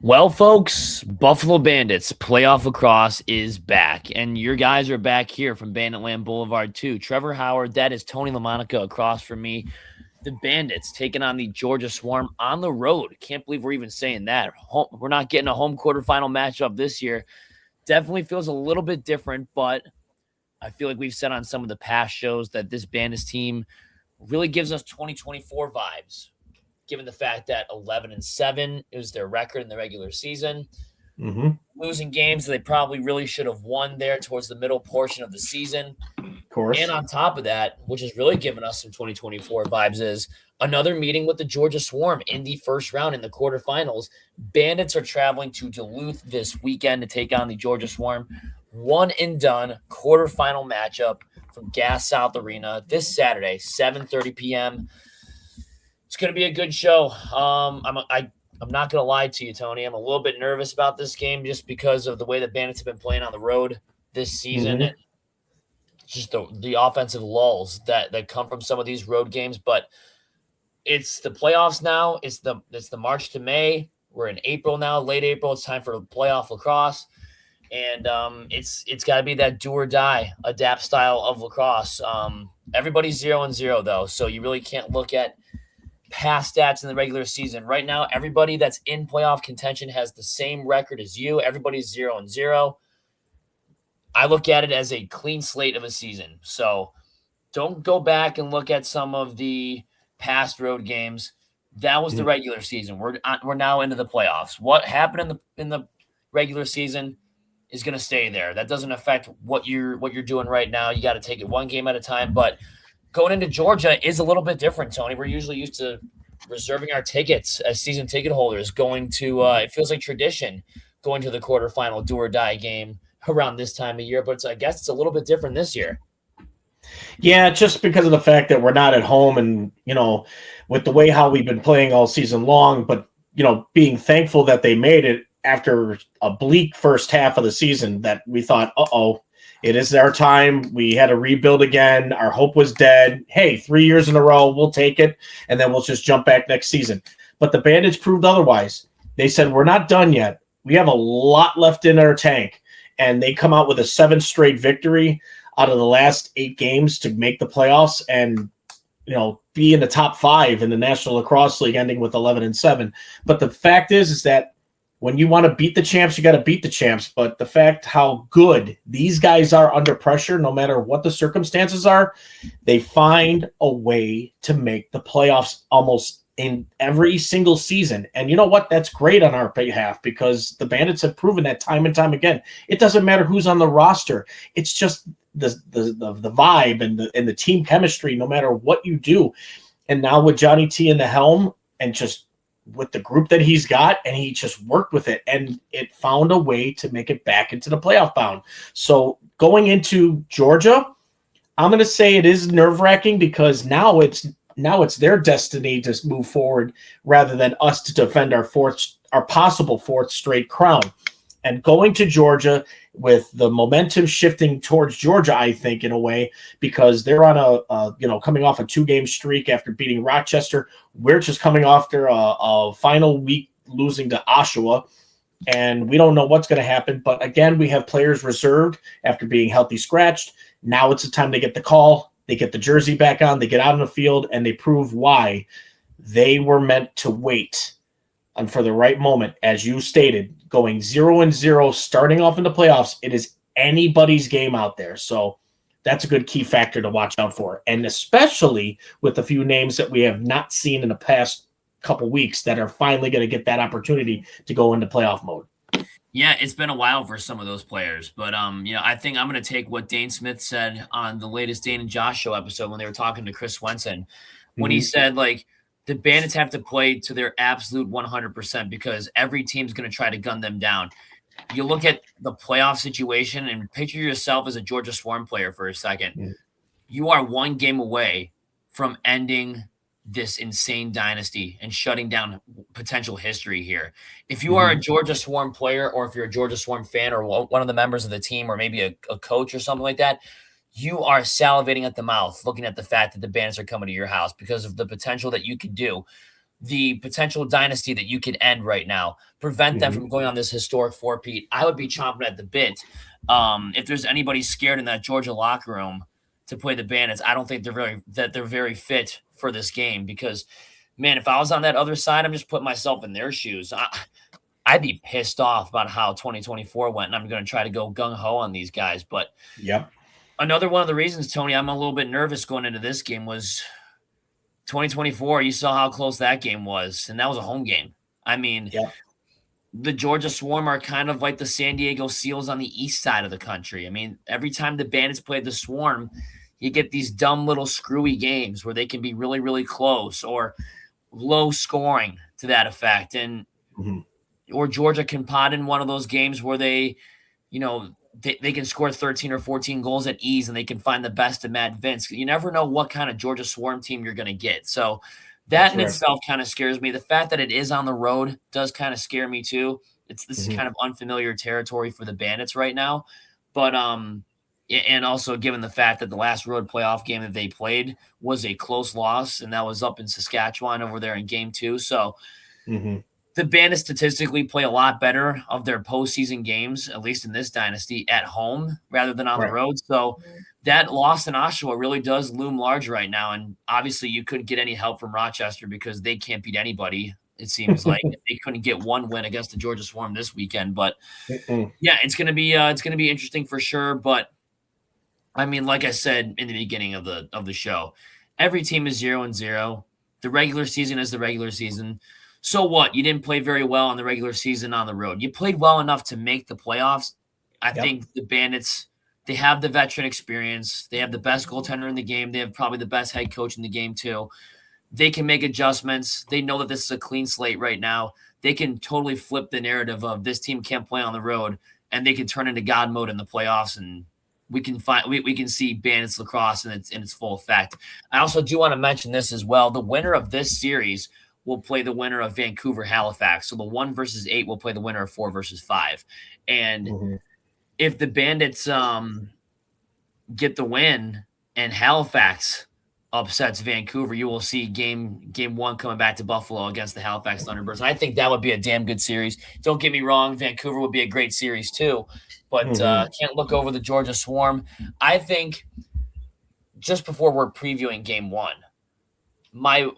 Well, folks, Buffalo Bandits playoff lacrosse is back, and your guys are back here from Banditland Boulevard too. Trevor Howard, that is Tony LaMonica across from me. The Bandits taking on the Georgia Swarm on the road. Can't believe we're even saying that. We're not getting a home quarterfinal matchup this year. Definitely feels a little bit different, but I feel like we've said on some of the past shows that this Bandits team really gives us 2024 vibes, given the fact that 11-7 is their record in the regular season. Losing games that they probably really should have won there towards the middle portion of the season. Of course. And on top of that, which has really given us some 2024 vibes, is another meeting with the Georgia Swarm in the first round in the quarterfinals. Bandits are traveling to Duluth this weekend to take on the Georgia Swarm. One and done quarterfinal matchup from Gas South Arena this Saturday, 7:30 p.m. It's going to be a good show. I'm not going to lie to you, Tony. I'm a little bit nervous about this game just because of the way the Bandits have been playing on the road this season. And just the offensive lulls that come from some of these road games. But it's the playoffs now. It's the March to May. We're in April now, late April. It's time for playoff lacrosse. And it's got to be that do or die adapt style of lacrosse. Everybody's 0-0 though, so you really can't look at past stats in the regular season. Right now, everybody that's in playoff contention has the same record as you. Everybody's 0-0. I look at it as a clean slate of a season. So don't go back and look at some of the past road games. That was the regular season. We're now into the playoffs. What happened in the regular season is going to stay there. That doesn't affect what you're doing right now. You got to take it one game at a time. But going into Georgia is a little bit different, Tony. We're usually used to reserving our tickets as season ticket holders, going to it feels like tradition, going to the quarterfinal do or die game around this time of year. But I guess it's a little bit different this year. Yeah, just because of the fact that we're not at home and, with the way how we've been playing all season long, but, being thankful that they made it after a bleak first half of the season that we thought, it is our time. We had to rebuild again. Our hope was dead. Hey, 3 years in a row, we'll take it, and then we'll just jump back next season. But the Bandits proved otherwise. They said, we're not done yet. We have a lot left in our tank. And they come out with a 7th straight victory out of the last 8 games to make the playoffs and, be in the top 5 in the National Lacrosse League, ending with 11-7. But the fact is that when you want to beat the champs, you got to beat the champs. But the fact how good these guys are under pressure, no matter what the circumstances are, they find a way to make the playoffs almost in every single season. And you know what? That's great on our behalf because the Bandits have proven that time and time again. It doesn't matter who's on the roster. It's just the vibe and the team chemistry, no matter what you do. And now with Johnny T in the helm and just with the group that he's got, and he just worked with it, and it found a way to make it back into the playoff bound. So going into Georgia, I'm going to say it is nerve-wracking because now it's their destiny to move forward rather than us to defend our possible 4th straight crown. And going to Georgia with the momentum shifting towards Georgia, I think, in a way, because they're on a coming off a 2-game streak after beating Rochester. We're just coming after a final week losing to Oshawa, and we don't know what's going to happen. But again, we have players reserved after being healthy scratched. Now it's the time to get the call. They get the jersey back on. They get out on the field, and they prove why they were meant to wait and for the right moment, as you stated, going 0-0, starting off in the playoffs, it is anybody's game out there. So that's a good key factor to watch out for. And especially with a few names that we have not seen in the past couple weeks that are finally going to get that opportunity to go into playoff mode. Yeah, it's been a while for some of those players. But, I think I'm going to take what Dane Smith said on the latest Dane and Josh show episode when they were talking to Chris Swenson, when he said, the Bandits have to play to their absolute 100% because every team's going to try to gun them down. You look at the playoff situation and picture yourself as a Georgia Swarm player for a second. Yeah. You are one game away from ending this insane dynasty and shutting down potential history here. If you are a Georgia Swarm player or if you're a Georgia Swarm fan or one of the members of the team or maybe a coach or something like that, you are salivating at the mouth looking at the fact that the Bandits are coming to your house because of the potential that you could do. the potential dynasty that you could end right now, prevent them from going on this historic four-peat, I would be chomping at the bit. If there's anybody scared in that Georgia locker room to play the Bandits, I don't think they're very fit for this game because, man, if I was on that other side, I'm just putting myself in their shoes. I'd be pissed off about how 2024 went, and I'm going to try to go gung-ho on these guys. But another one of the reasons, Tony, I'm a little bit nervous going into this game was 2024. You saw how close that game was, and that was a home game. I mean, the Georgia Swarm are kind of like the San Diego Seals on the east side of the country. I mean, every time the Bandits play the Swarm, you get these dumb little screwy games where they can be really, really close or low scoring to that effect. And or Georgia can pot in one of those games where they can score 13 or 14 goals at ease and they can find the best of Matt Vince. You never know what kind of Georgia Swarm team you're going to get. So that itself kind of scares me. The fact that it is on the road does kind of scare me too. This is kind of unfamiliar territory for the Bandits right now. But and also given the fact that the last road playoff game that they played was a close loss, and that was up in Saskatchewan over there in game 2. So the Bandits statistically play a lot better of their postseason games, at least in this dynasty, at home rather than on the road. So that loss in Oshawa really does loom large right now. And obviously you couldn't get any help from Rochester because they can't beat anybody. It seems like they couldn't get one win against the Georgia Swarm this weekend. But yeah, it's going to be interesting for sure. But I mean, like I said in the beginning of the show, every team is 0-0. The regular season is the regular season. So what? You didn't play very well in the regular season on the road. You played well enough to make the playoffs. I think the Bandits, they have the veteran experience. They have the best goaltender in the game. They have probably the best head coach in the game too. They can make adjustments. They know that this is a clean slate right now. They can totally flip the narrative of this team can't play on the road, and they can turn into God mode in the playoffs, and we can see Bandits lacrosse in its full effect. I also do want to mention this as well. The winner of this series will play the winner of Vancouver Halifax. So the 1 versus 8 will play the winner of 4 versus 5. And if the Bandits get the win and Halifax upsets Vancouver, you will see game 1 coming back to Buffalo against the Halifax Thunderbirds. And I think that would be a damn good series. Don't get me wrong, Vancouver would be a great series too, but can't look over the Georgia Swarm. I think just before we're previewing game 1, my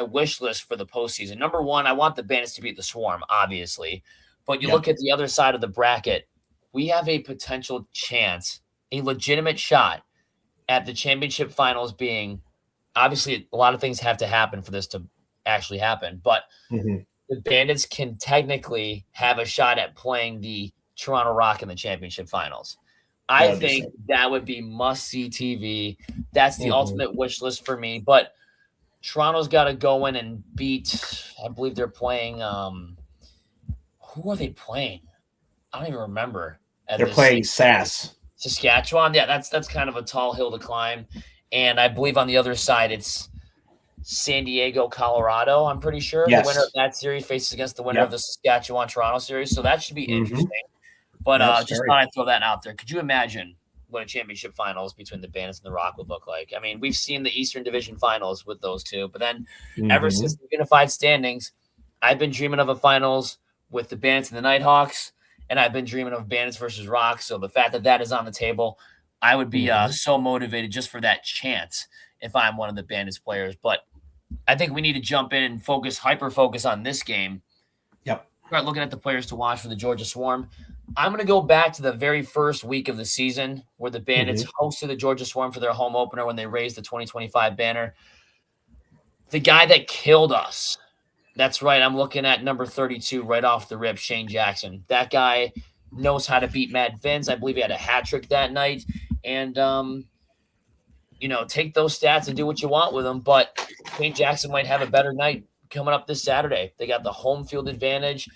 wish list for the postseason. Number 1, I want the Bandits to beat the Swarm, obviously. But you look at the other side of the bracket, we have a potential chance, a legitimate shot at the championship finals being, obviously a lot of things have to happen for this to actually happen, but the Bandits can technically have a shot at playing the Toronto Rock in the championship finals. I think that would be must-see TV. That's the ultimate wish list for me, but Toronto's got to go in and beat, I believe they're playing, who are they playing? I don't even remember. They're playing Saskatchewan. Yeah, that's kind of a tall hill to climb. And I believe on the other side, it's San Diego, Colorado, I'm pretty sure. The winner of that series faces against the winner of the Saskatchewan-Toronto series. So that should be interesting. But just thought I'd throw that out there. Could you imagine what a championship finals between the Bandits and the Rock would look like? I mean, we've seen the Eastern Division finals with those two, but then ever since the unified standings, I've been dreaming of a finals with the Bandits and the Nighthawks, and I've been dreaming of Bandits versus Rock. So the fact that is on the table, I would be so motivated just for that chance if I'm one of the Bandits players. But I think we need to jump in and hyper focus on this game. Start looking at the players to watch for the Georgia Swarm. I'm going to go back to the very first week of the season where the Bandits hosted the Georgia Swarm for their home opener when they raised the 2025 banner. The guy that killed us. That's right. I'm looking at number 32 right off the rip, Shane Jackson. That guy knows how to beat Matt Vince. I believe he had a hat trick that night. And, take those stats and do what you want with them. But Shane Jackson might have a better night coming up this Saturday. They got the home field advantage.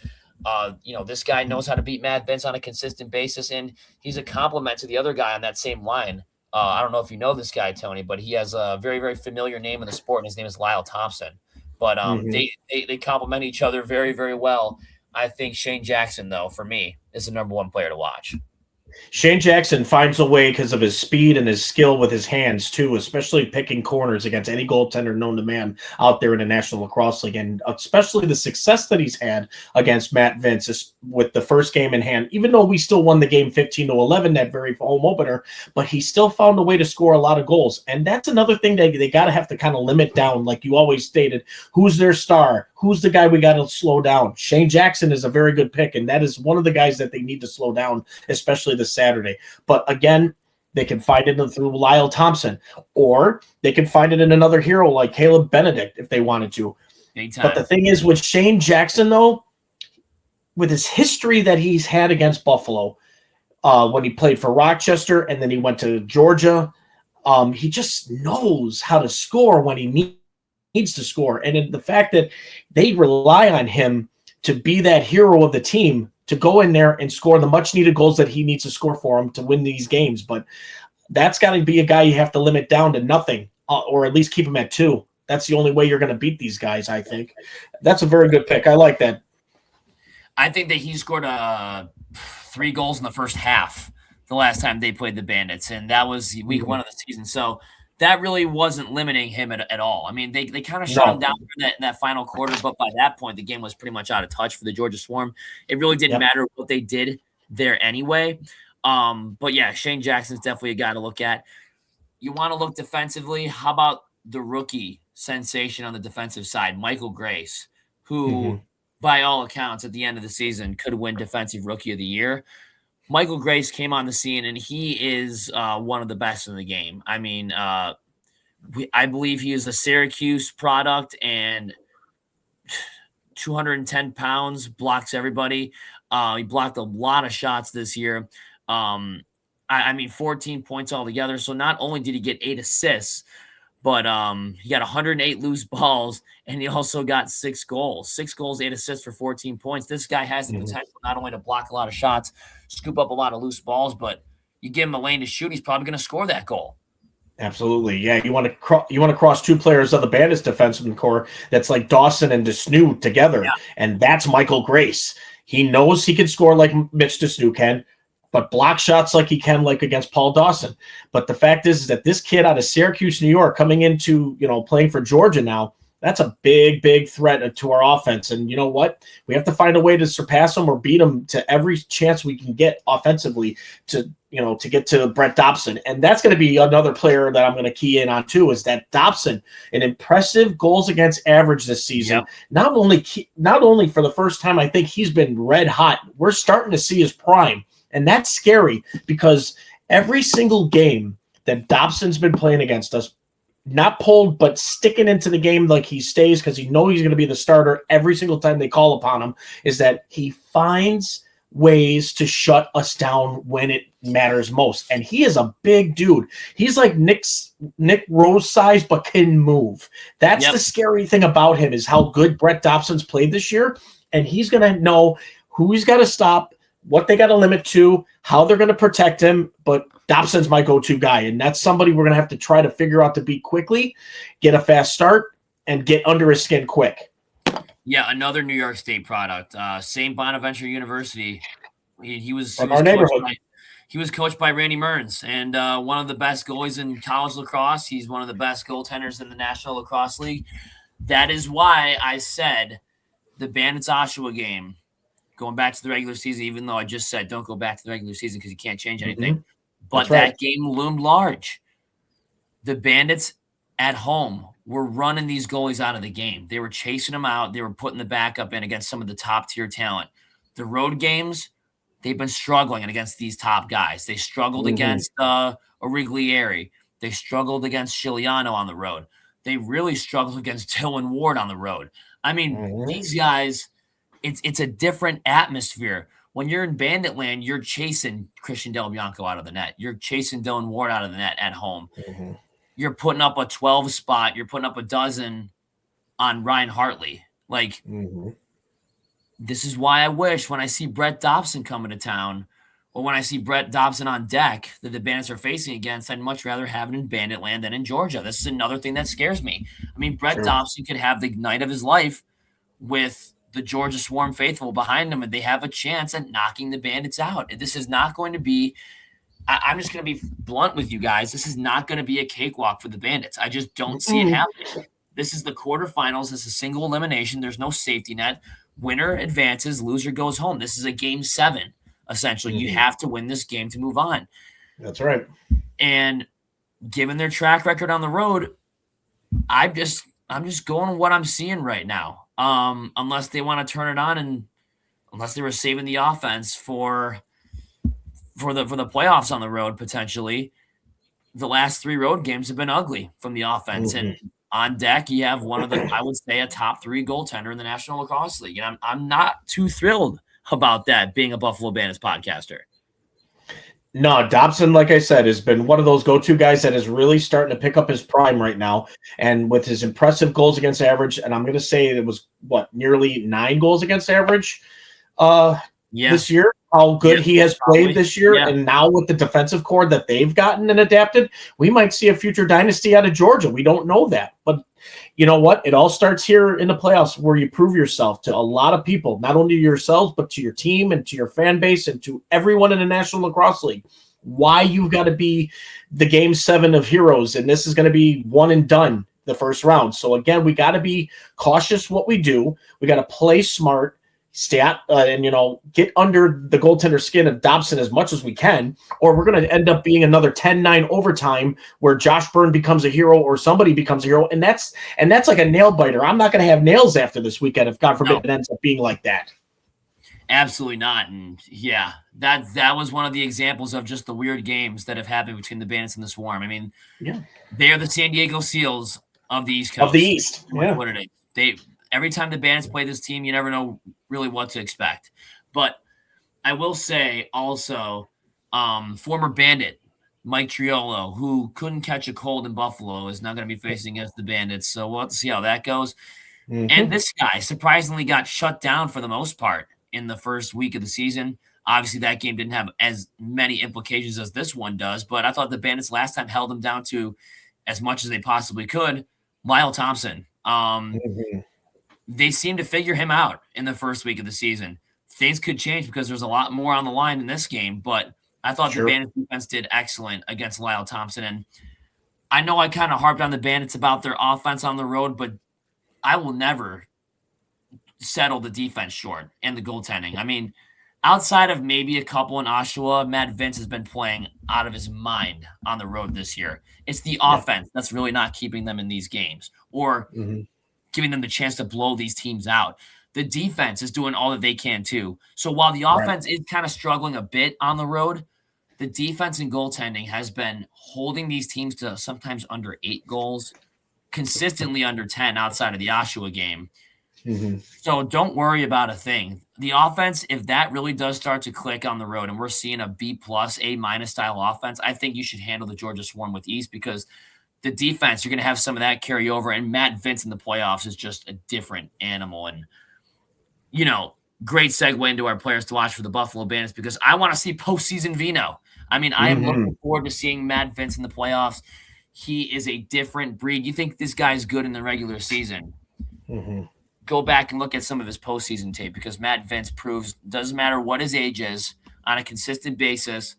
This guy knows how to beat Matt Vince on a consistent basis, and he's a compliment to the other guy on that same line. I don't know if you know this guy, Tony, but he has a very, very familiar name in the sport, and his name is Lyle Thompson. But they complement each other very, very well. I think Shane Jackson, though, for me, is the number 1 player to watch. Shane Jackson finds a way because of his speed and his skill with his hands too, especially picking corners against any goaltender known to man out there in the National Lacrosse League, and especially the success that he's had against Matt Vince with the first game in hand. Even though we still won the game 15-11 that very home opener, but he still found a way to score a lot of goals, and that's another thing that they got to have to kind of limit down, like you always stated. Who's their star? Who's the guy we got to slow down? Shane Jackson is a very good pick, and that is one of the guys that they need to slow down, especially this Saturday. But again, they can find it through Lyle Thompson, or they can find it in another hero like Caleb Benedict if they wanted to. Anytime. But the thing is with Shane Jackson, though, with his history that he's had against Buffalo, when he played for Rochester and then he went to Georgia, he just knows how to score when he needs to score. And in the fact that they rely on him to be that hero of the team, to go in there and score the much needed goals that he needs to score for him to win these games. But that's got to be a guy you have to limit down to nothing, or at least keep him at 2. That's the only way you're going to beat these guys, I think. That's a very good pick. I like that. I think that he scored 3 goals in the first half the last time they played the Bandits, and that was week 1 of the season. So that really wasn't limiting him at all. I mean, they kind of shut him down in that final quarter, but by that point, the game was pretty much out of touch for the Georgia Swarm. It really didn't matter what they did there anyway. But yeah, Shane Jackson's definitely a guy to look at. You want to look defensively? How about the rookie sensation on the defensive side, Michael Grace, who, by all accounts, at the end of the season could win Defensive Rookie of the Year. Michael Grace came on the scene, and he is one of the best in the game. I mean, I believe he is a Syracuse product, and 210 pounds, blocks everybody. He blocked a lot of shots this year. I mean, 14 points altogether. So not only did he get 8 assists, but he got 108 loose balls, and he also got 6 goals. 6 goals, 8 assists for 14 points. This guy has the potential not only to block a lot of shots, scoop up a lot of loose balls, but you give him a lane to shoot, he's probably going to score that goal. Absolutely, yeah. You want to cross 2 players of the Bandits defenseman core that's like Dawson and Desnu together, and that's Michael Grace. He knows he can score like Mitch Desnu can, but block shots like he can, like against Paul Dawson. But the fact is that this kid out of Syracuse, New York, coming into, playing for Georgia now, that's a big, big threat to our offense. And you know what? We have to find a way to surpass them or beat them to every chance we can get offensively to get to Brett Dobson. And that's going to be another player that I'm going to key in on too, is that Dobson, an impressive goals against average this season. Not only for the first time, I think he's been red hot. We're starting to see his prime. And that's scary because every single game that Dobson's been playing against us, not pulled, but sticking into the game like he stays because he knows he's going to be the starter every single time they call upon him, is that he finds ways to shut us down when it matters most. And he is a big dude. He's like Nick Rose size, but can move. That's the scary thing about him, is how good Brett Dobson's played this year. And he's going to know who he's got to stop, what they got to limit to, how they're going to protect him. But Dobson's my go-to guy, and that's somebody we're going to have to try to figure out to beat quickly, get a fast start, and get under his skin quick. Yeah, another New York State product. St. Bonaventure University. He was coached by Randy Mearns, and one of the best goalies in college lacrosse. He's one of the best goaltenders in the National Lacrosse League. That is why I said the Bandits-Oshawa game, going back to the regular season, even though I just said don't go back to the regular season because you can't change anything. But that game loomed large. The Bandits at home were running these goalies out of the game. They were chasing them out. They were putting the backup in against some of the top-tier talent. The road games, they've been struggling against these top guys. They struggled against Origlieri. They struggled against Chiliano on the road. They really struggled against Dylan Ward on the road. I mean, these guys, it's a different atmosphere. When you're in Banditland, you're chasing Christian Del Bianco out of the net. You're chasing Dylan Ward out of the net at home. You're putting up a 12 spot. You're putting up a dozen on Ryan Hartley. Like, this is why I wish when I see Brett Dobson coming to town, or when I see Brett Dobson on deck that the Bandits are facing against, I'd much rather have it in Banditland than in Georgia. This is another thing that scares me. I mean, Brett Dobson could have the night of his life with the Georgia Swarm faithful behind them, and they have a chance at knocking the Bandits out. This is not going to be I'm just going to be blunt with you guys. This is not going to be a cakewalk for the Bandits. I just don't see it happening. This is the quarterfinals. This is a single elimination. There's no safety net. Winner advances, loser goes home. This is a game 7, essentially. You have to win this game to move on. That's right. And given their track record on the road, I'm just going with what I'm seeing right now. Unless they want to turn it on, and unless they were saving the offense for the playoffs on the road, potentially. The last 3 road games have been ugly from the offense. And on deck, you have one of the, I would say, a top 3 goaltender in the National Lacrosse League. And I'm not too thrilled about that, being a Buffalo Bandits podcaster. No, Dobson, like I said, has been one of those go-to guys that is really starting to pick up his prime right now. And with his impressive goals against average, and I'm going to say it was, nearly 9 goals against average this year, how good he has played this year. Yeah. And now with the defensive core that they've gotten and adapted, we might see a future dynasty out of Georgia. We don't know that. But you know what? It all starts here in the playoffs, where you prove yourself to a lot of people, not only to yourselves, but to your team and to your fan base and to everyone in the National Lacrosse League. Why you've got to be the game 7 of heroes, and this is going to be one and done the first round. So again, we got to be cautious what we do. We got to play smart. And get under the goaltender skin of Dobson as much as we can, or we're going to end up being another 10-9 overtime where Josh Byrne becomes a hero or somebody becomes a hero, and that's like a nail biter. I'm not going to have nails after this weekend if God forbid it ends up being like that. Absolutely not. And yeah, that was one of the examples of just the weird games that have happened between the Bandits and the Swarm. I mean, they are the San Diego Seals of the East Coast. Of the East, what are they? Every time the Bandits play this team, you never know really what to expect. But I will say also, former Bandit Mike Triolo, who couldn't catch a cold in Buffalo, is now going to be facing against the Bandits. So we'll have to see how that goes. And this guy surprisingly got shut down for the most part in the first week of the season. Obviously, that game didn't have as many implications as this one does, but I thought the Bandits last time held him down to as much as they possibly could. Lyle Thompson. They seem to figure him out in the first week of the season. Things could change because there's a lot more on the line in this game, but I thought the Bandits defense did excellent against Lyle Thompson. And I know I kind of harped on the Bandits about their offense on the road, but I will never settle the defense short and the goaltending. I mean, outside of maybe a couple in Oshawa, Matt Vince has been playing out of his mind on the road this year. It's the offense that's really not keeping them in these games, or giving them the chance to blow these teams out. The defense is doing all that they can too. So while the offense is kind of struggling a bit on the road, the defense and goaltending has been holding these teams to sometimes under 8 goals, consistently under 10 outside of the Oshawa game. So don't worry about a thing. The offense, if that really does start to click on the road and we're seeing a B+, A- style offense, I think you should handle the Georgia Swarm with ease, because the defense, you're going to have some of that carry over, and Matt Vince in the playoffs is just a different animal. And, great segue into our players to watch for the Buffalo Bandits, because I want to see postseason Vino. I mean, I am looking forward to seeing Matt Vince in the playoffs. He is a different breed. You think this guy's good in the regular season. Go back and look at some of his postseason tape, because Matt Vince proves, doesn't matter what his age is, on a consistent basis,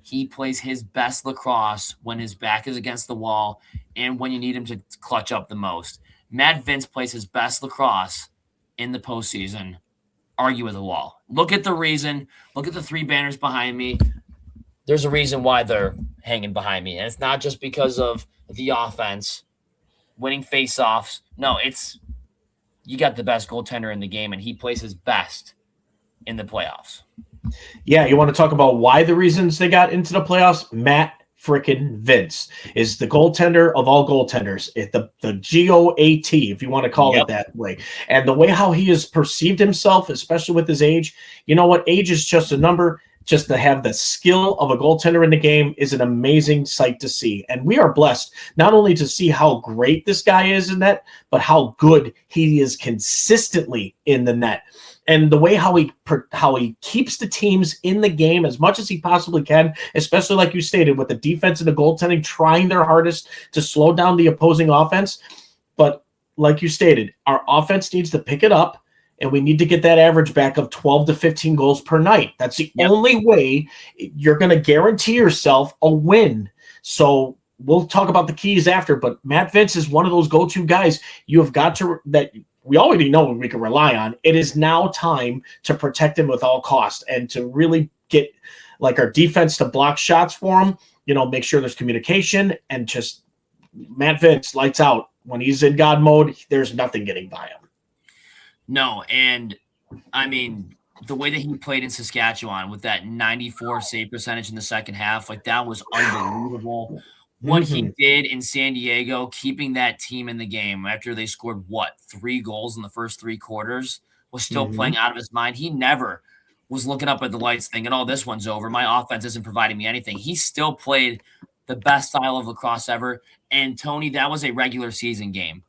he plays his best lacrosse when his back is against the wall and when you need him to clutch up the most. Matt Vince plays his best lacrosse in the postseason. Argue with the wall. Look at the reason. Look at the 3 banners behind me. There's a reason why they're hanging behind me. And it's not just because of the offense, winning faceoffs. No, it's you got the best goaltender in the game, and he plays his best in the playoffs. Yeah, you want to talk about why the reasons they got into the playoffs? Matt frickin' Vince is the goaltender of all goaltenders. The GOAT, if you want to call it that way. And the way how he has perceived himself, especially with his age, you know what? Age is just a number. Just to have the skill of a goaltender in the game is an amazing sight to see. And we are blessed not only to see how great this guy is in net, but how good he is consistently in the net. And the way how he keeps the teams in the game as much as he possibly can, especially like you stated, with the defense and the goaltending trying their hardest to slow down the opposing offense. But like you stated, our offense needs to pick it up and we need to get that average back of 12 to 15 goals per night. That's the only way you're going to guarantee yourself a win. So we'll talk about the keys after, but Matt Vince is one of those go-to guys you have got to that we already know we can rely on. It is now time to protect him with all costs and to really get like our defense to block shots for him, make sure there's communication, and just Matt Vince lights out. When he's in God mode, there's nothing getting by him. No, and I mean, the way that he played in Saskatchewan with that 94 save percentage in the second half, like that was unbelievable. What he did in San Diego, keeping that team in the game after they scored, 3 goals in the first 3 quarters, was still playing out of his mind. He never was looking up at the lights thinking, oh, this one's over. My offense isn't providing me anything. He still played the best style of lacrosse ever. And Tony, that was a regular season game.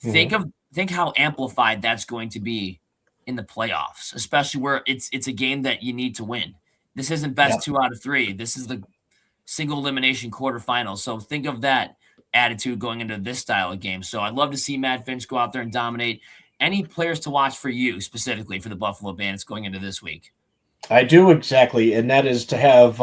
Think how amplified that's going to be in the playoffs, especially where it's a game that you need to win. This isn't best 2 out of 3. This is the single elimination quarterfinals. So think of that attitude going into this style of game. So I'd love to see Matt Finch go out there and dominate. Any players to watch for you specifically for the Buffalo Bandits going into this week? I do, exactly, and that is to have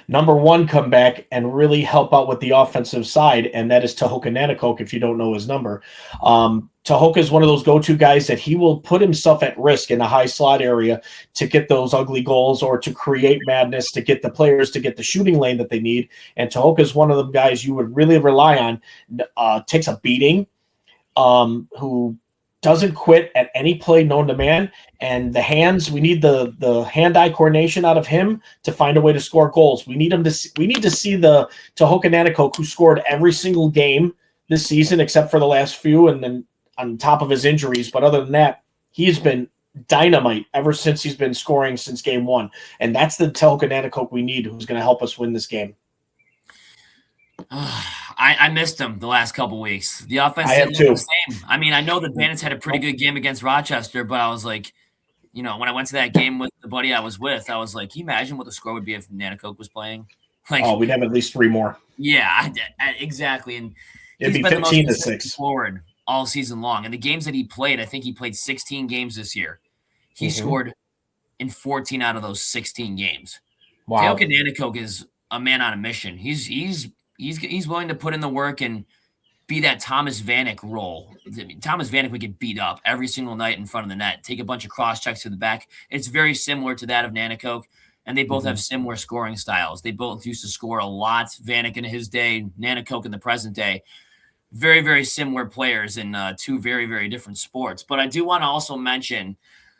number 1 come back and really help out with the offensive side, and that is Tehoka Nanticoke, if you don't know his number. Tehoka is one of those go-to guys that he will put himself at risk in a high slot area to get those ugly goals or to create madness, to get the players to get the shooting lane that they need, and Tehoka is one of the guys you would really rely on. Takes a beating, who doesn't quit at any play known to man, and the hands, we need the hand-eye coordination out of him to find a way to score goals. We need to see the Tehoka Nanticoke, who scored every single game this season except for the last few, and then on top of his injuries. But other than that, he's been dynamite ever since he's been scoring since game 1, and that's the Tehoka Nanticoke we need, who's going to help us win this game. I missed him the last couple weeks. The offense didn't look the same. I mean, I know the Bandits had a pretty good game against Rochester, but I was like, when I went to that game with the buddy I was with, I was like, can you imagine what the score would be if Nanticoke was playing? Like, we'd have at least 3 more. Yeah, exactly. And it'd be 15-6 forward all season long. And the games that he played, I think he played 16 games this year. He scored in 14 out of those 16 games. Wow. Tehoka Nanticoke is a man on a mission. He's willing to put in the work and be that Thomas Vanek role. I mean, Thomas Vanek would get beat up every single night in front of the net, take a bunch of cross checks to the back. It's very similar to that of Nanticoke, and they both have similar scoring styles. They both used to score a lot. Vanek in his day, Nanticoke in the present day. Very, very similar players in 2 very, very different sports. But I do want to also mention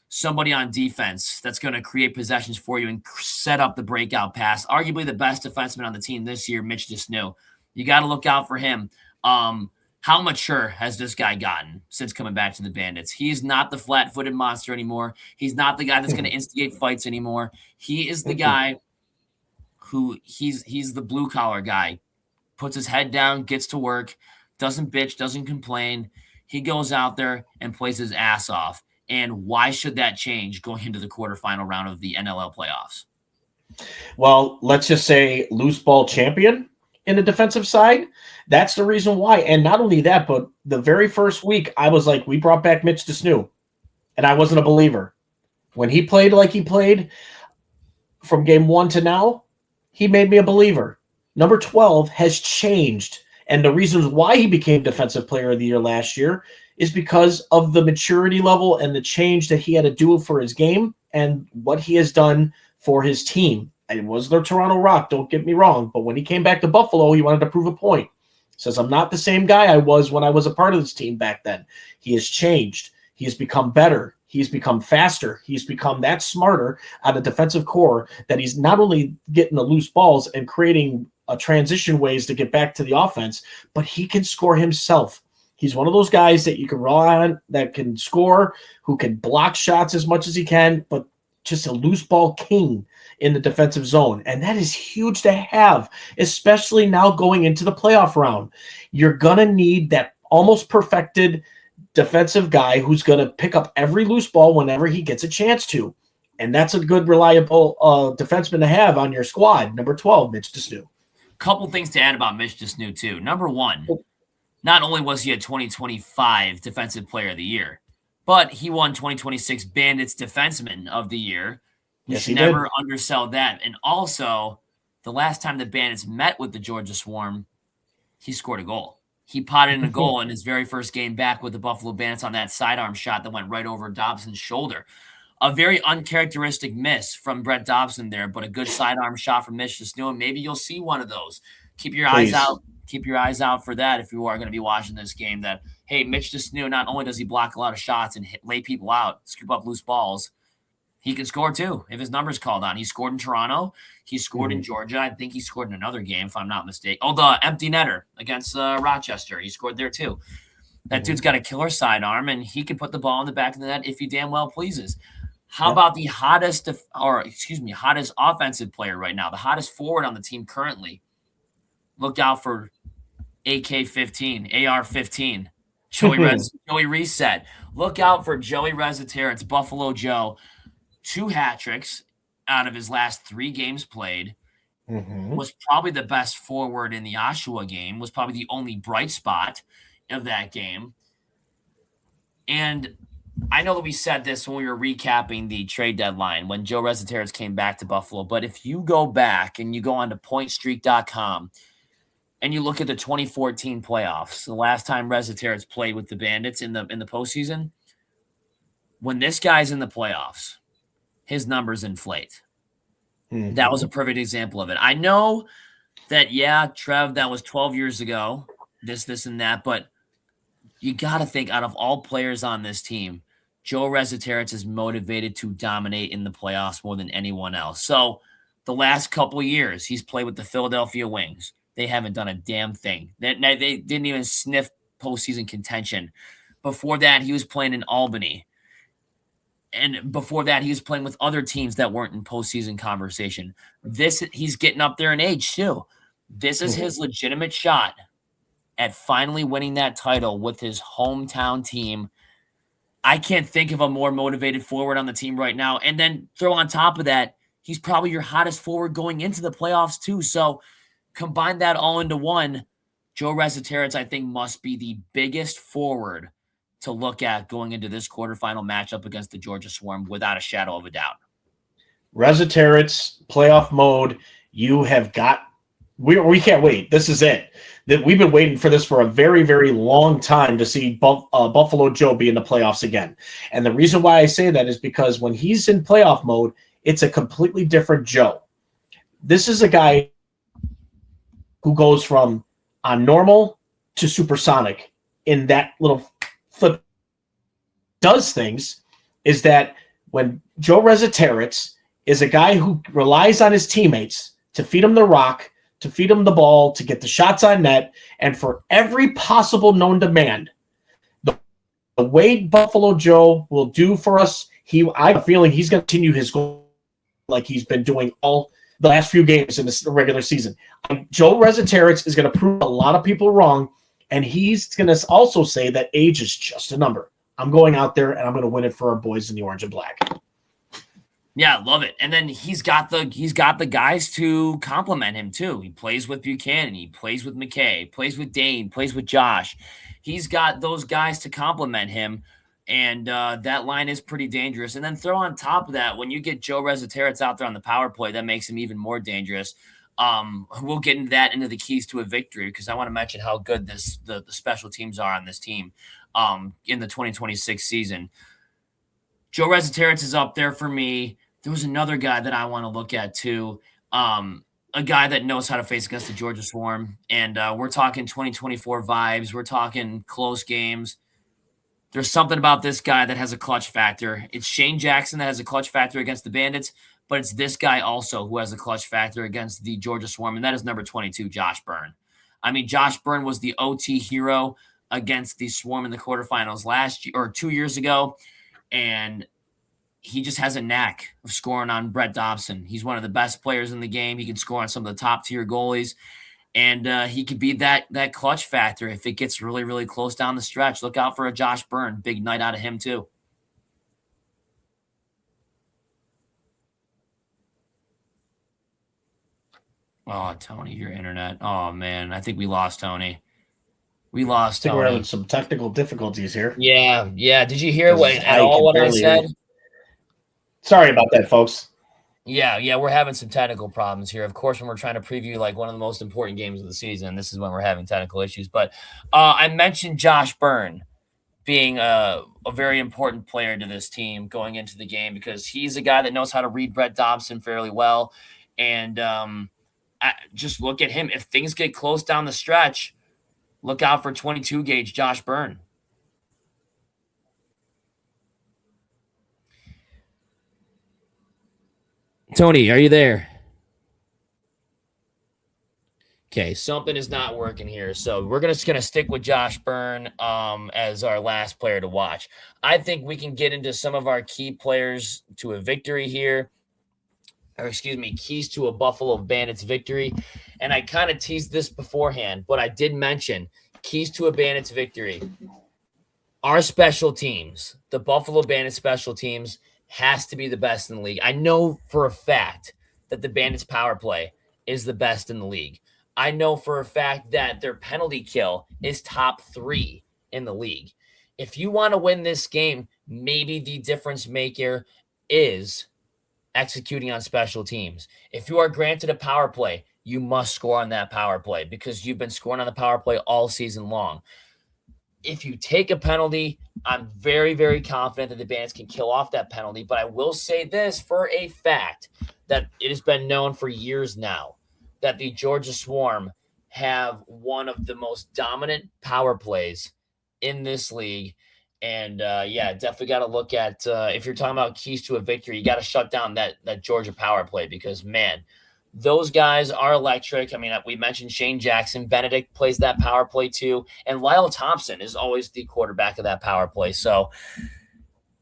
somebody on defense that's going to create possessions for you and set up the breakout pass. Arguably the best defenseman on the team this year, Mitch Desnew. You got to look out for him. How mature has this guy gotten since coming back to the Bandits? He's not the flat-footed monster anymore. He's not the guy that's going to instigate fights anymore. He is the guy who he's the blue-collar guy. Puts his head down, gets to work, doesn't bitch, doesn't complain. He goes out there and plays his ass off. And why should that change going into the quarterfinal round of the NLL playoffs? Well, let's just say loose ball champion in the defensive side. That's the reason why. And not only that, but the very first week, I was like, we brought back Mitch Desnew, and I wasn't a believer. When he played like he played from game 1 to now, he made me a believer. Number 12 has changed. And the reasons why he became Defensive Player of the Year last year is because of the maturity level and the change that he had to do for his game and what he has done for his team. And it was the Toronto Rock, don't get me wrong, but when he came back to Buffalo, he wanted to prove a point. He says, I'm not the same guy I was when I was a part of this team back then. He has changed. He has become better. He's become faster. He's become that smarter on the defensive core that he's not only getting the loose balls and creating transition ways to get back to the offense, but he can score himself. He's one of those guys that you can rely on, that can score, who can block shots as much as he can, but just a loose ball king in the defensive zone. And that is huge to have, especially now going into the playoff round. You're going to need that almost perfected defensive guy who's going to pick up every loose ball whenever he gets a chance to. And that's a good, reliable defenseman to have on your squad. Number 12, Mitch Desnew. Couple things to add about Mitch Desnew, too. Number 1, not only was he a 2025 Defensive Player of the Year, but he won 2026 Bandits Defenseman of the Year. We Yes, should he did. never undersell that. And also, the last time the Bandits met with the Georgia Swarm, he scored a goal. He potted in a goal in his very first game back with the Buffalo Bandits on that sidearm shot that went right over Dobson's shoulder. A very uncharacteristic miss from Brett Dobson there, but a good sidearm shot from Mitch Snow. And maybe you'll see one of those. Keep your eyes Please. out. Keep your eyes out for that if you are going to be watching this game. That hey, Mitch Snow, not only does he block a lot of shots and lay people out, scoop up loose balls, he can score too if his number's called on. He scored in Toronto. He scored in Georgia. I think he scored in another game, if I'm not mistaken. Oh, the empty netter against Rochester. He scored there too. That dude's got a killer sidearm, and he can put the ball in the back of the net if he damn well pleases. How about the hottest offensive player right now, the hottest forward on the team currently? Look out for AK-15, AR-15, Joey Reset. Look out for Joey Resetarits, Buffalo Joe. 2 hat tricks out of his last 3 games played. Was probably the best forward in the Oshawa game, was probably the only bright spot of that game. And I know that we said this when we were recapping the trade deadline when Joe Resetarits came back to Buffalo, but if you go back and you go on to pointstreak.com and you look at the 2014 playoffs, the last time Resetarits played with the Bandits in the postseason, when this guy's in the playoffs, his numbers inflate. That was a perfect example of it. I know that, yeah, Trev, that was 12 years ago, this, and that, but you got to think out of all players on this team, Joe Resetarits is motivated to dominate in the playoffs more than anyone else. So the last couple of years, he's played with the Philadelphia Wings. They haven't done a damn thing. They didn't even sniff postseason contention. Before that, he was playing in Albany. And before that, he was playing with other teams that weren't in postseason conversation. He's getting up there in age, too. This is his legitimate shot at finally winning that title with his hometown team. I can't think of a more motivated forward on the team right now. And then throw on top of that, he's probably your hottest forward going into the playoffs, too. So combine that all into one. Joe Resetarits, I think, must be the biggest forward to look at going into this quarterfinal matchup against the Georgia Swarm without a shadow of a doubt. Resetarits, playoff mode, you have got – we can't wait. This is it. We've been waiting for this for a very, very long time to see Buffalo Joe be in the playoffs again. And the reason why I say that is because when he's in playoff mode, it's a completely different Joe. This is a guy who goes from on normal to supersonic in that little flip. Does things is that when Joe Resetarits is a guy who relies on his teammates to feed him the rock, to feed him the ball, to get the shots on net, and for every possible known demand, the way Buffalo Joe will do for us, I have a feeling he's going to continue his goal like he's been doing all the last few games in the regular season. Joe Resetarits is going to prove a lot of people wrong, and he's going to also say that age is just a number. I'm going out there and I'm going to win it for our boys in the orange and black. Yeah, love it. And then he's got the guys to complement him too. He plays with Buchanan, he plays with McKay, plays with Dane, plays with Josh. He's got those guys to complement him, and that line is pretty dangerous. And then throw on top of that, when you get Joe Resetarits out there on the power play, that makes him even more dangerous. We'll get into the keys to a victory because I want to mention how good the special teams are on this team in the 2026 season. Joe Resetarits is up there for me. There was another guy that I want to look at too, a guy that knows how to face against the Georgia Swarm. And we're talking 2024 vibes. We're talking close games. There's something about this guy that has a clutch factor. It's Shane Jackson that has a clutch factor against the Bandits, but it's this guy also who has a clutch factor against the Georgia Swarm, and that is number 22, Josh Byrne. I mean, Josh Byrne was the OT hero against the Swarm in the quarterfinals last year or 2 years ago, and he just has a knack of scoring on Brett Dobson. He's one of the best players in the game. He can score on some of the top-tier goalies, and he could be that clutch factor if it gets really, really close down the stretch. Look out for a Josh Byrne. Big night out of him, too. Oh, Tony, your internet. Oh, man. I think we lost Tony. We lost I think we're having Tony. some technical difficulties here. Yeah. Did you hear This is at Ike all and what I barely said? Sorry about that, folks. Yeah, we're having some technical problems here. Of course, when we're trying to preview like one of the most important games of the season, this is when we're having technical issues. But I mentioned Josh Byrne being a very important player to this team going into the game because he's a guy that knows how to read Brett Dobson fairly well. And just look at him. If things get close down the stretch, look out for 22 gauge Josh Byrne. Tony, are you there? Okay, something is not working here. So we're just gonna stick with Josh Byrne as our last player to watch. I think we can get into some of our key players to a victory here. Or excuse me, keys to a Buffalo Bandits victory. And I kind of teased this beforehand, but I did mention keys to a Bandits victory. Our special teams, the Buffalo Bandits special teams, has to be the best in the league. I know for a fact that the Bandits power play is the best in the league. I know for a fact that their penalty kill is top 3 in the league. If you want to win this game, maybe the difference maker is executing on special teams. If you are granted a power play, you must score on that power play because you've been scoring on the power play all season long. If you take a penalty, I'm very, very confident that the Bandits can kill off that penalty. But I will say this for a fact that it has been known for years now that the Georgia Swarm have one of the most dominant power plays in this league. And definitely got to look at if you're talking about keys to a victory, you got to shut down that Georgia power play because, man, those guys are electric. I mean, we mentioned Shane Jackson. Benedict plays that power play too. And Lyle Thompson is always the quarterback of that power play. So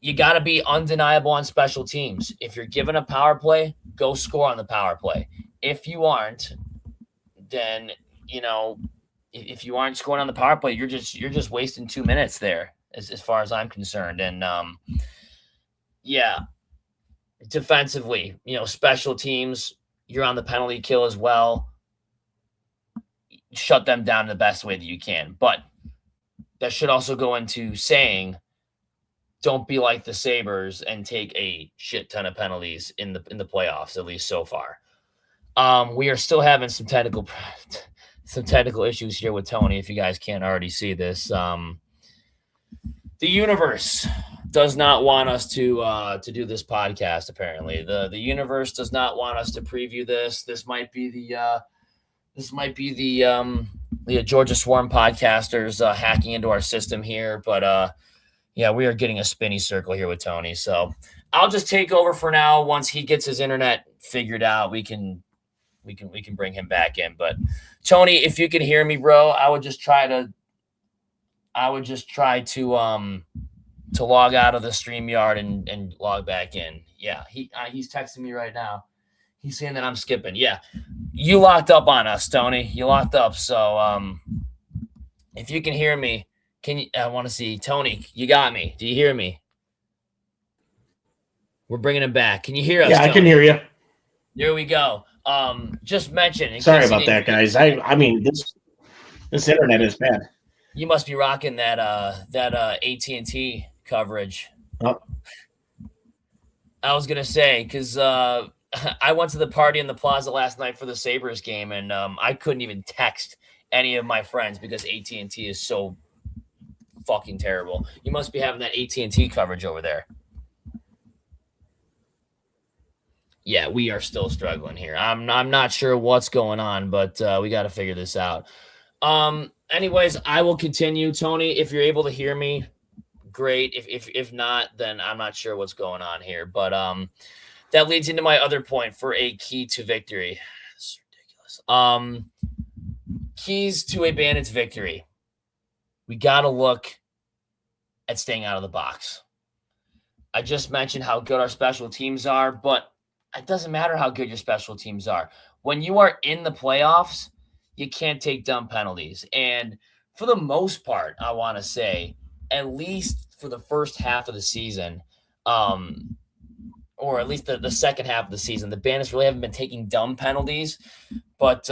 you got to be undeniable on special teams. If you're given a power play, go score on the power play. If you aren't, then, if you aren't scoring on the power play, you're just wasting 2 minutes there as far as I'm concerned. And, defensively, special teams, you're on the penalty kill as well. Shut them down the best way that you can. But that should also go into saying, don't be like the Sabres and take a shit ton of penalties in the playoffs, at least so far. We are still having some technical issues here with Tony. If you guys can't already see this, the universe does not want us to do this podcast. Apparently, the universe does not want us to preview this. This might be the Georgia Swarm podcasters hacking into our system here. But we are getting a spinny circle here with Tony. So I'll just take over for now. Once he gets his internet figured out, we can bring him back in. But Tony, if you can hear me, bro, I would just try to log out of the StreamYard and log back in. Yeah, he's texting me right now. He's saying that I'm skipping. Yeah, you locked up on us, Tony. You locked up. So if you can hear me, I want to see Tony. You got me. Do you hear me? We're bringing him back. Can you hear us? Yeah, Tony? I can hear you. There we go. Just mention. Sorry about that, guys. I mean this internet is bad. You must be rocking that AT&T coverage. Oh. I was gonna say because I went to the party in the plaza last night for the Sabres game, and I couldn't even text any of my friends because AT&T is so fucking terrible. You must be having that AT&T coverage over there. Yeah, we are still struggling here. I'm not sure what's going on, but we got to figure this out. Anyways, I will continue. Tony, if you're able to hear me, great. If not, then I'm not sure what's going on here. But that leads into my other point for a key to victory. It's ridiculous. Keys to a Bandits victory. We got to look at staying out of the box. I just mentioned how good our special teams are, but it doesn't matter how good your special teams are. When you are in the playoffs, you can't take dumb penalties. And for the most part, I want to say, at least for the first half of the season, or at least the second half of the season, the Bandits really haven't been taking dumb penalties. But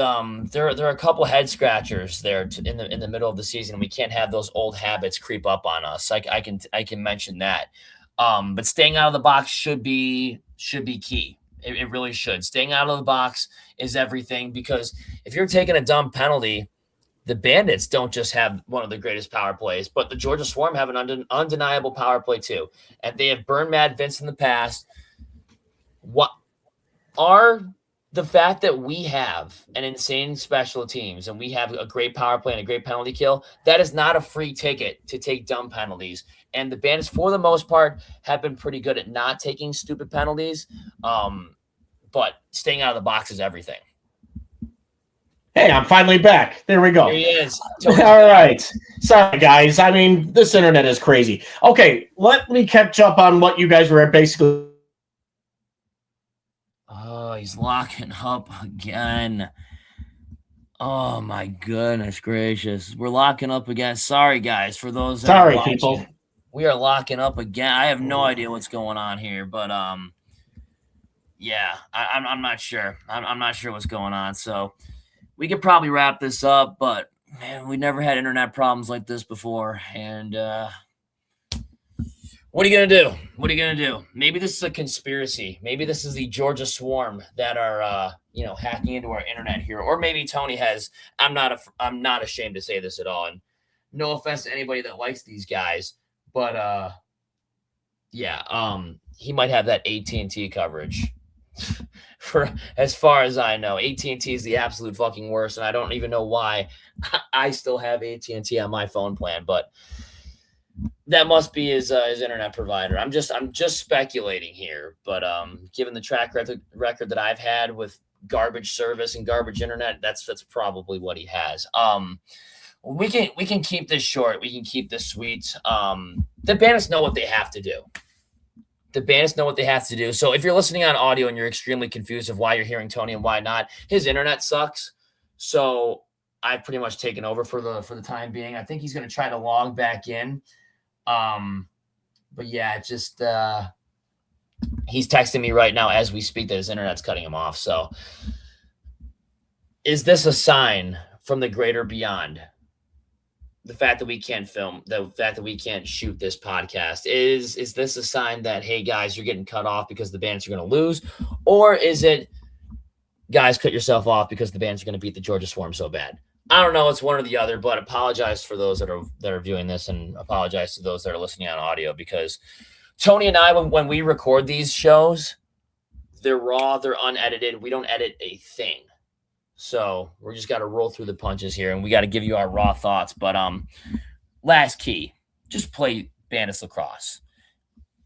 there are a couple head scratchers there in the middle of the season. We can't have those old habits creep up on us. I can mention that. But staying out of the box should be key. It really should. Staying out of the box is everything, because if you're taking a dumb penalty, the Bandits don't just have one of the greatest power plays, but the Georgia Swarm have an undeniable power play too, and they have burned Mad Vince in the past. What are the fact that we have an insane special teams and we have a great power play and a great penalty kill, that is not a free ticket to take dumb penalties. And the Bandits, for the most part, have been pretty good at not taking stupid penalties. But staying out of the box is everything. Hey, I'm finally back. There we go. There he is. All right. Sorry, guys. I mean, this internet is crazy. Okay, let me catch up on what you guys were basically. Oh, he's locking up again. Oh, my goodness gracious. We're locking up again. Sorry, guys, for those. Sorry, people. We are locking up again. I have no idea what's going on here, but yeah, I'm not sure. I'm not sure what's going on. So we could probably wrap this up, but man, we never had internet problems like this before. And what are you going to do? What are you going to do? Maybe this is a conspiracy. Maybe this is the Georgia Swarm that are, hacking into our internet here. Or maybe Tony has, I'm not ashamed to say this at all. And no offense to anybody that likes these guys, but he might have that AT&T coverage. For as far as I know, AT&T is the absolute fucking worst, and I don't even know why I still have AT&T on my phone plan, but that must be his internet provider. I'm just speculating here, but given the track record that I've had with garbage service and garbage internet, that's probably what he has. We can keep this short. We can keep this sweet. The Bandits know what they have to do. The Bandits know what they have to do. So if you're listening on audio and you're extremely confused of why you're hearing Tony and why not, his internet sucks. So I've pretty much taken over for the time being. I think he's going to try to log back in. But yeah, just he's texting me right now as we speak that his internet's cutting him off. So is this a sign from the greater beyond? The fact that we can't film, the fact that we can't shoot this podcast, is this a sign that, hey, guys, you're getting cut off because the Bandits are going to lose? Or is it, guys, cut yourself off because the Bandits are going to beat the Georgia Swarm so bad? I don't know. It's one or the other, but apologize for those that are viewing this, and apologize to those that are listening on audio, because Tony and I, when we record these shows, they're raw, they're unedited. We don't edit a thing. So we're just got to roll through the punches here, and we got to give you our raw thoughts. But last key, just play Bandits lacrosse.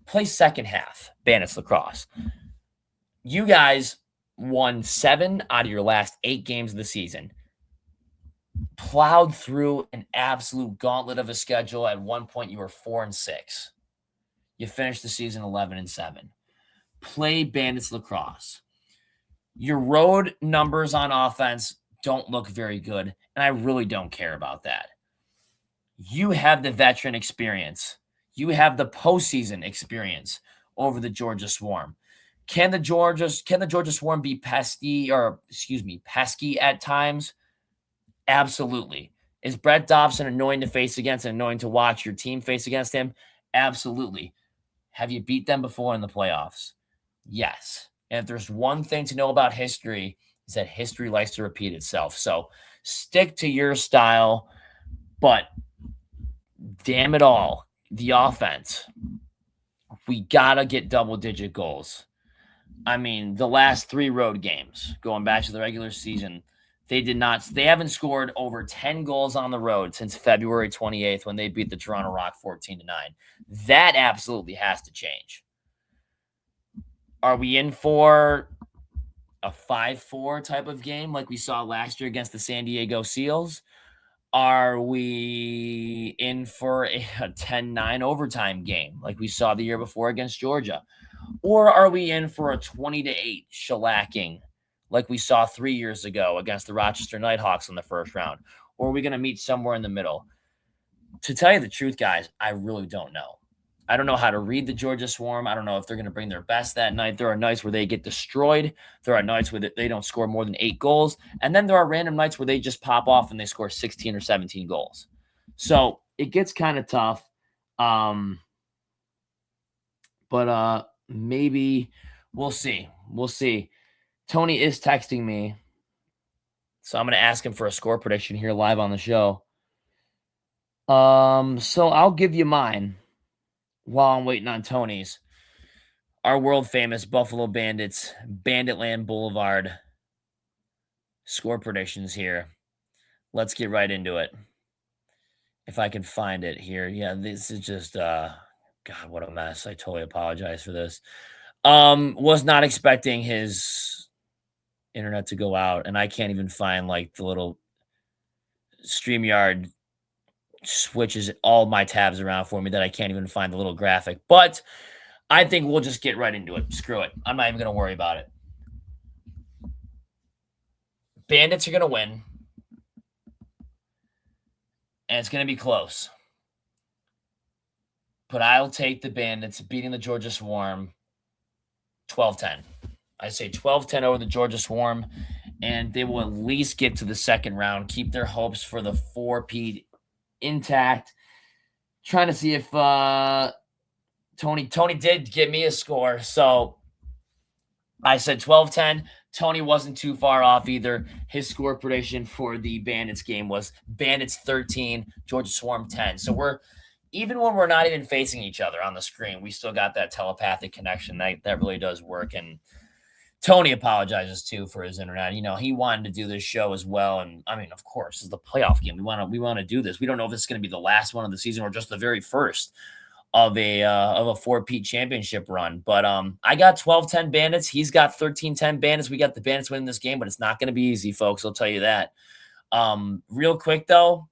Play second half Bandits lacrosse. You guys won 7 out of your last 8 games of the season. Plowed through an absolute gauntlet of a schedule. At one point, you were 4-6. You finished the season 11-7. Play Bandits lacrosse. Your road numbers on offense don't look very good, and I really don't care about that. You have the veteran experience. You have the postseason experience over the Georgia Swarm. Can the Georgia Swarm be pesky at times? Absolutely. Is Brett Dobson annoying to face against and annoying to watch your team face against him? Absolutely. Have you beat them before in the playoffs? Yes. And if there's one thing to know about history, is that history likes to repeat itself. So stick to your style, but damn it all, the offense. We got to get double-digit goals. I mean, the last 3 road games, going back to the regular season, they haven't scored over 10 goals on the road since February 28th when they beat the Toronto Rock 14-9. That absolutely has to change. Are we in for a 5-4 type of game like we saw last year against the San Diego Seals? Are we in for a 10-9 overtime game like we saw the year before against Georgia? Or are we in for a 20-8 shellacking like we saw 3 years ago against the Rochester Nighthawks in the first round? Or are we going to meet somewhere in the middle? To tell you the truth, guys, I really don't know. I don't know how to read the Georgia Swarm. I don't know if they're going to bring their best that night. There are nights where they get destroyed. There are nights where they don't score more than 8 goals. And then there are random nights where they just pop off and they score 16 or 17 goals. So it gets kind of tough. But maybe we'll see. We'll see. Tony is texting me. So I'm going to ask him for a score prediction here live on the show. So I'll give you mine while I'm waiting on Tony's. Our world famous Buffalo Bandits, Banditland Boulevard score predictions here. Let's get right into it. If I can find it here. Yeah, this is just God, what a mess. I totally apologize for this. Was not expecting his internet to go out, and I can't even find like the little StreamYard switches all my tabs around for me that I can't even find the little graphic. But I think we'll just get right into it. Screw it. I'm not even going to worry about it. Bandits are going to win. And it's going to be close. But I'll take the Bandits beating the Georgia Swarm 12-10. I say 12-10 over the Georgia Swarm. And they will at least get to the second round. Keep their hopes for the 4-peat intact. Trying to see if Tony did give me a score. So I said 12-10. Tony wasn't too far off either. His score prediction for the Bandits game was Bandits 13, Georgia Swarm 10. So even when we're not even facing each other on the screen, we still got that telepathic connection. That really does work. And Tony apologizes too for his internet. He wanted to do this show as well. And I mean, of course, it's the playoff game. We want to do this. We don't know if it's going to be the last one of the season or just the very first of a 4-peat championship run. But I got 12-10 Bandits. He's got 13-10 Bandits. We got the Bandits winning this game, but it's not going to be easy, folks. I'll tell you that. Real quick though,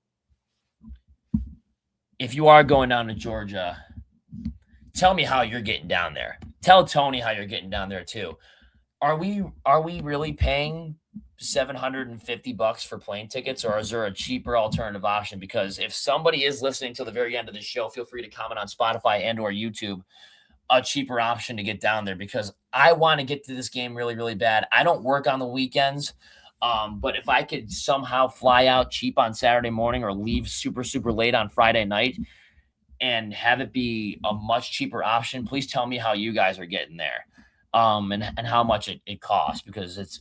if you are going down to Georgia, tell me how you're getting down there. Tell Tony how you're getting down there too. Are we really paying $750 for plane tickets, or is there a cheaper alternative option? Because if somebody is listening to the very end of the show, feel free to comment on Spotify and or YouTube a cheaper option to get down there, because I want to get to this game really, really bad. I don't work on the weekends, but if I could somehow fly out cheap on Saturday morning or leave super, super late on Friday night and have it be a much cheaper option, please tell me how you guys are getting there. And how much it costs, because it's,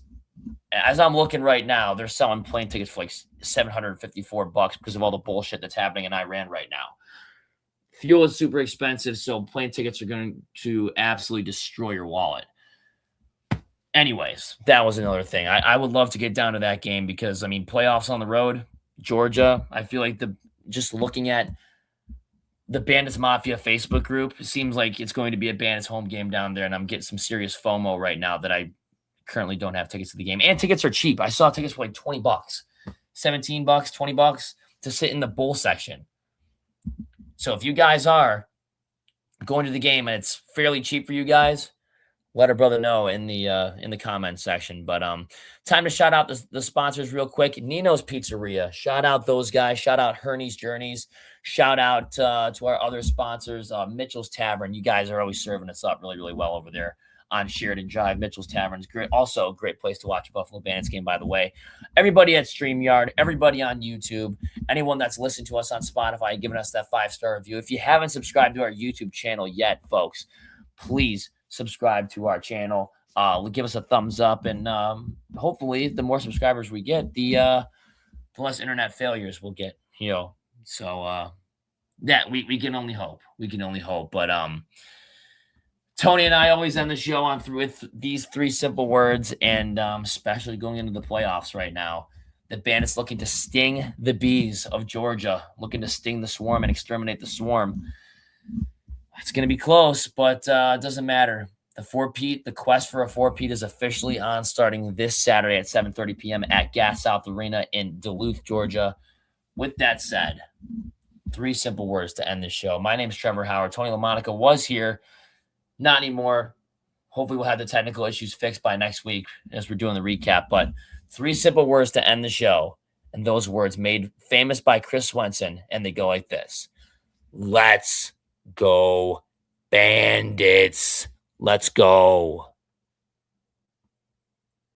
as I'm looking right now, they're selling plane tickets for like $754 because of all the bullshit that's happening in Iran right now. Fuel is super expensive, so plane tickets are going to absolutely destroy your wallet. Anyways, that was another thing. I would love to get down to that game because, I mean, playoffs on the road, Georgia, I feel like just looking at the Bandits Mafia Facebook group, it seems like it's going to be a Bandits home game down there, and I'm getting some serious FOMO right now that I currently don't have tickets to the game. And tickets are cheap. I saw tickets for like $20, $17, $20 to sit in the bowl section. So if you guys are going to the game and it's fairly cheap for you guys, let a brother know in the comments section. But time to shout out the sponsors real quick. Nino's Pizzeria. Shout out those guys. Shout out Herney's Journeys. Shout out to our other sponsors, Mitchell's Tavern. You guys are always serving us up really, really well over there on Sheridan Drive. Mitchell's Tavern is great. Also a great place to watch a Buffalo Bandits game, by the way. Everybody at StreamYard, everybody on YouTube, anyone that's listened to us on Spotify, giving us that 5-star review. If you haven't subscribed to our YouTube channel yet, folks, please subscribe to our channel. Give us a thumbs up, and hopefully the more subscribers we get, the less internet failures we'll get. So that we can only hope. We can only hope. But Tony and I always end the show with these 3 simple words, and especially going into the playoffs right now, the Bandits looking to sting the Bees of Georgia, looking to sting the Swarm and exterminate the Swarm. It's going to be close, but it doesn't matter. The quest for a 4-peat is officially on, starting this Saturday at 7:30 p.m. at Gas South Arena in Duluth, Georgia. With that said, 3 simple words to end the show. My name is Trevor Howard. Tony LaMonica was here. Not anymore. Hopefully we'll have the technical issues fixed by next week as we're doing the recap. But 3 simple words to end the show. And those words made famous by Chris Swenson. And they go like this. Let's go Bandits. Let's go.